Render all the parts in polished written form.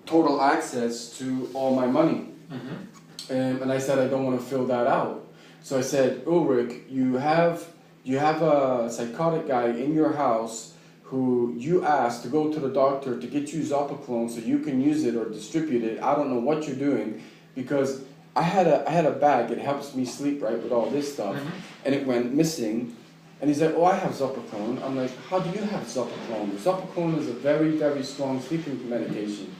total access to all my money. And I said I don't want to fill that out. So I said, Ulrich, you have a psychotic guy in your house who you asked to go to the doctor to get you Zopiclone so you can use it or distribute it. I don't know what you're doing, because I had a bag. It helps me sleep, right, with all this stuff, and it went missing. And he's like, oh, I have Zopiclone. I'm like, how do you have Zopiclone? Zopiclone is a very, very strong sleeping medication.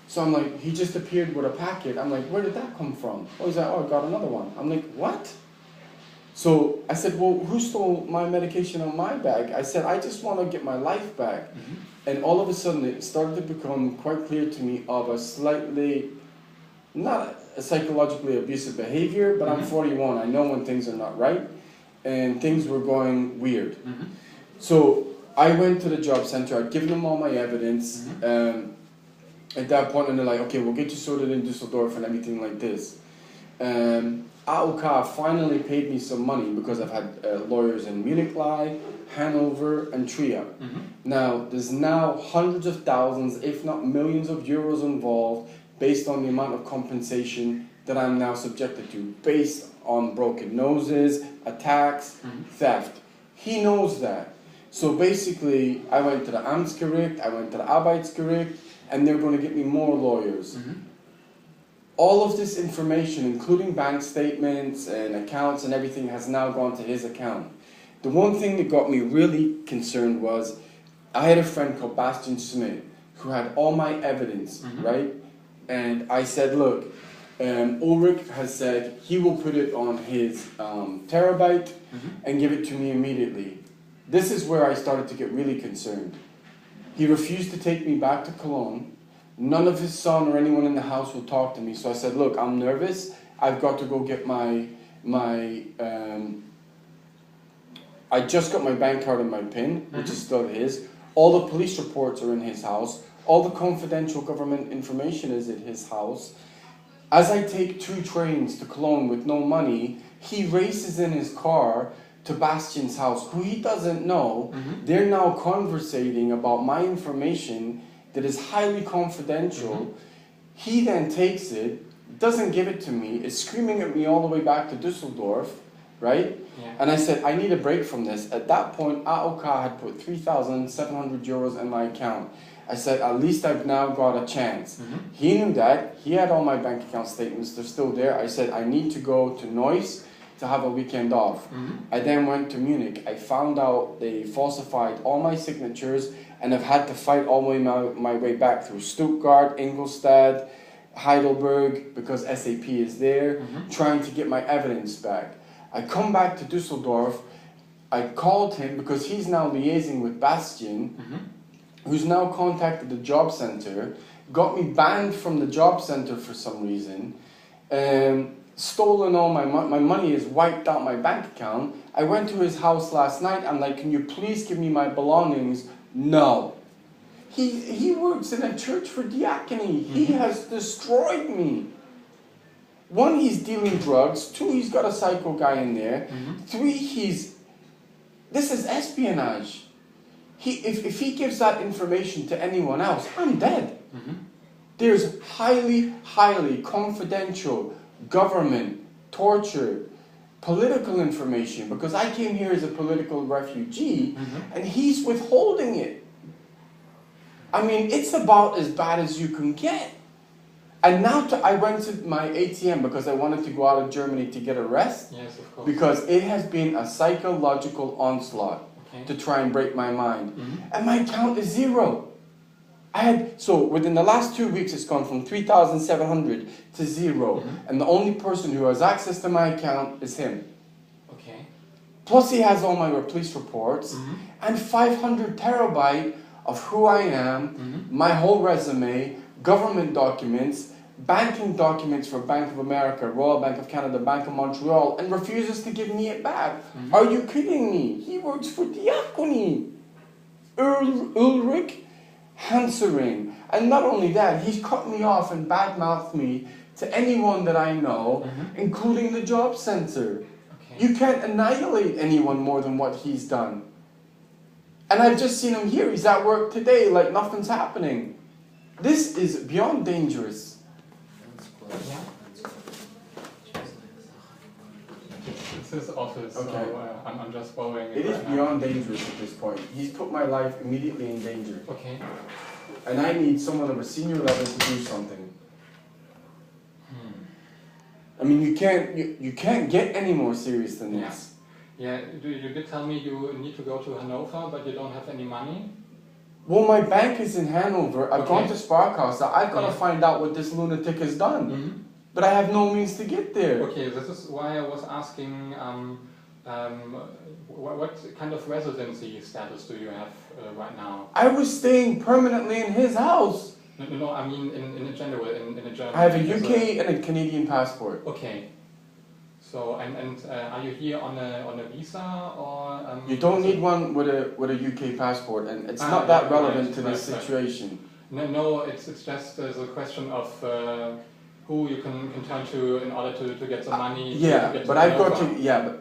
So I'm like, he just appeared with a packet. I'm like, where did that come from? Oh, he's like, oh, I got another one. I'm like, what? So I said, well, who stole my medication on my bag? I said, I just want to get my life back. And all of a sudden, it started to become quite clear to me of a slightly, not a psychologically abusive behavior, but I'm 41. I know when things are not right, and things were going weird. So I went to the job center. I'd given them all my evidence. At that point, and they're like, okay, we'll get you sorted in Dusseldorf and everything like this. AOK finally paid me some money because I've had lawyers in Munich, Hanover, and Trier. Now, there's now hundreds of thousands, if not millions of euros involved based on the amount of compensation that I'm now subjected to, based on broken noses, attacks, theft. He knows that. So basically, I went to the Amtsgericht, I went to the Arbeitsgericht, and they're going to get me more lawyers. All of this information, including bank statements and accounts and everything, has now gone to his account. The one thing that got me really concerned was, I had a friend called Bastian Smith who had all my evidence, right? And I said, look, Ulrich has said he will put it on his terabyte and give it to me immediately. This is where I started to get really concerned. He refused to take me back to Cologne. None of his son or anyone in the house will talk to me. So I said, look, I'm nervous. I've got to go get I just got my bank card and my PIN, which is still his. All the police reports are in his house. All the confidential government information is at his house. As I take 2 trains to Cologne with no money, he races in his car to Bastian's house, who he doesn't know. They're now conversating about my information that is highly confidential. He then takes it, doesn't give it to me, is screaming at me all the way back to Dusseldorf, right? And I said, I need a break from this. At that point, AOK had put 3,700 euros in my account. I said, at least I've now got a chance. He knew that. He had all my bank account statements. They're still there. I said, I need to go to Neuss to have a weekend off. I then went to Munich. I found out they falsified all my signatures, and I've had to fight all my way back through Stuttgart, Ingolstadt, Heidelberg, because SAP is there, trying to get my evidence back. I come back to Dusseldorf. I called him because he's now liaising with Bastian, who's now contacted the job center, got me banned from the job center for some reason, stolen all my money, is wiped out my bank account. I went to his house last night. I'm like, can you please give me my belongings? No. He works in a church for diacony. He has destroyed me. 1, he's dealing drugs. 2, he's got a psycho guy in there. 3, this is espionage. If he gives that information to anyone else, I'm dead. There's highly, highly confidential government, torture, political information, because I came here as a political refugee, and he's withholding it. I mean, it's about as bad as you can get. And now I went to my ATM because I wanted to go out of Germany to get a rest. Yes, of course. Because it has been a psychological onslaught to try and break my mind. And my account is 0. So within the last 2 weeks, it's gone from 3,700 to 0. And the only person who has access to my account is him. Okay. Plus he has all my police reports and 500 terabyte of who I am, my whole resume, government documents, banking documents for Bank of America, Royal Bank of Canada, Bank of Montreal, and refuses to give me it back. Are you kidding me? He works for diacony. Ulrich Hansering. And not only that, he's cut me off and badmouthed me to anyone that I know, including the job center. You can't annihilate anyone more than what he's done. And I've just seen him here. He's at work today like nothing's happening. This is beyond dangerous. Yeah. It's his office, Okay. so I'm just following It is right now. beyond dangerous at this point. He's put my life immediately in danger. Okay. And I need someone of a senior level to do something. I mean, you can't get any more serious than Yeah. this. Yeah, you did tell me you need to go to Hanover, but you don't have any money. Well, my bank is in Hanover. I've gone Okay. to Sparkasse. I've got to Yeah. find out what this lunatic has done. Mm-hmm. But I have no means to get there. Okay, this is why I was asking what kind of residency status do you have right now? I was staying permanently in his house. No, I mean in general, in a German. I have a UK and a Canadian passport. Okay. So and are you here on a visa or? You don't need one with a UK passport, and it's not that relevant to this right. situation. No, it's just a question of who you can turn to in order to get the money. Yeah, to get but to I've got Hanover. to. Yeah, but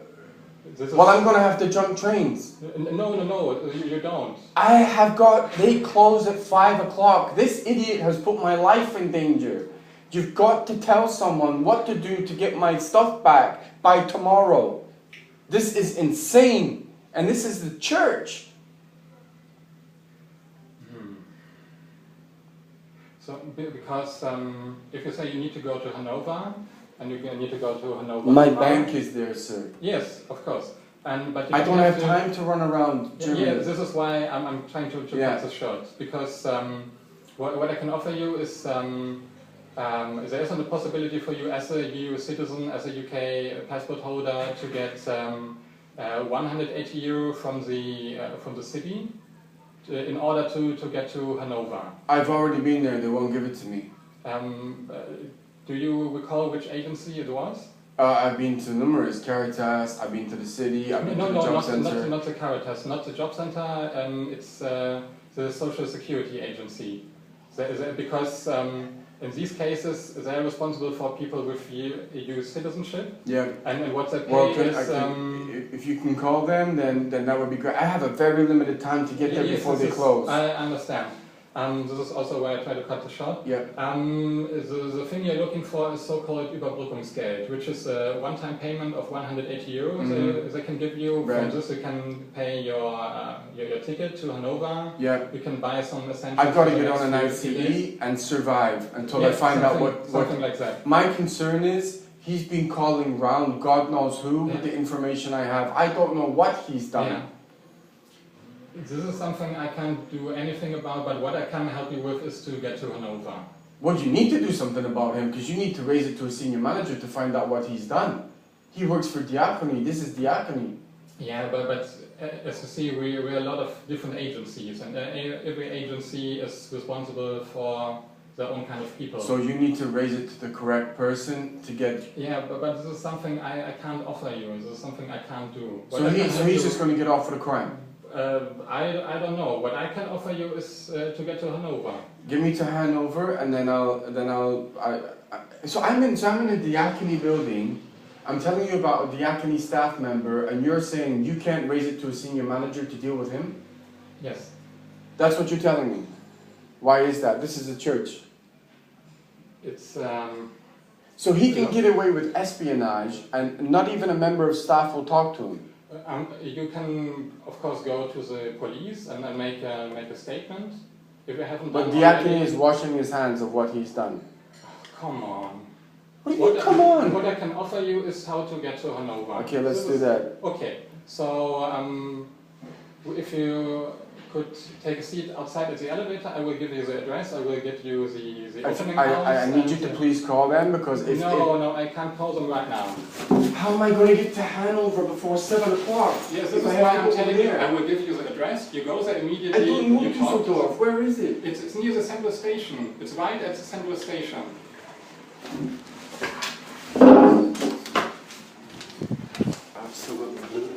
This is, well, I'm gonna have to jump trains. No, you don't. I have got. They close at 5 o'clock. This idiot has put my life in danger. You've got to tell someone what to do to get my stuff back by tomorrow. This is insane, and this is the church. So because if you say you need to go to Hanover, and you need to go to Hanover. My tomorrow- bank is there, sir. Yes, of course. But you I don't have to- time to run around Germany. Yeah, this is why I'm trying to Yeah. cut this short, because what I can offer you is there isn't a possibility for you as a EU citizen, as a UK passport holder, to get 180 euro from the city in order to get to Hanover. I've already been there. They won't give it to me. Do you recall which agency it was? I've been to numerous Caritas. I've been to the city. I've been to the job center. not the Caritas, not the job center. It's the Social Security Agency. Because in these cases, they're responsible for people with EU citizenship. Yeah. And what they pay Well, is. if you can call them, then that would be great. I have a very limited time to get there yes, before this they is- close. I understand. This is also why I try to cut the short. Yeah. The thing you're looking for is so-called Überbrückungsgeld, which is a one-time payment of 180 euros they can give you. Right. From this you can pay your ticket to Hanover. Yeah. You can buy some essentials. I've got to for the get on an next few days. ICE and survive until Yeah, I find out what. something like that. My concern is he's been calling round God knows who with Yeah. the information I have. I don't know what he's done. Yeah. This is something I can't do anything about, but what I can help you with is to get to Hanover. Well, you need to do something about him because you need to raise it to a senior manager to find out what he's done. He works for Diakonie. This is Diakonie. Yeah, but as you see, we're a lot of different agencies, and every agency is responsible for their own kind of people. So you need to raise it to the correct person to get. Yeah, but this is something I can't offer you. This is something I can't do. What So, I can help he's you- just going to get off for the crime. I don't know. What I can offer you is to get to Hanover. Give me to Hanover, and then so I'm in a Diakonie building. I'm telling you about a Diakonie staff member, and you're saying you can't raise it to a senior manager to deal with him. Yes. That's what you're telling me. Why is that? This is a church. It's So he can get away with espionage, and not even a member of staff will talk to him. you can of course go to the police and make a statement if you haven't But done Diakonie already. is washing his hands of what he's done. Come on. What do you mean, come on? What I can offer you is how to get to Hanover. Okay, let's do that. Okay, so if you could take a seat outside at the elevator, I will give you the address. I will give you the opening hours. I need you and- to please call them because if No, I can't call them right now. how am I going to get to Hanover before 7 o'clock? Yes, If this is I have why to I'm go telling you. there? I will give you the address. You go there I immediately. don't know you talk to Düsseldorf. Where is it? It's near the central station. It's right at the central station. Absolutely.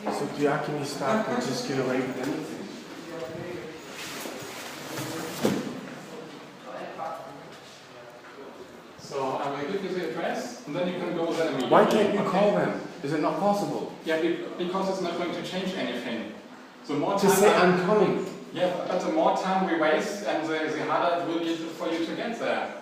So Diakonie staff can just get away with anything. So I will give you the address, and then you can go there immediately. Why can't you Okay? call them? Is it not possible? Yeah, because it's not going to change anything. The more To time say I- I'm coming. Yeah, but the more time we waste and the harder it will be for you to get there.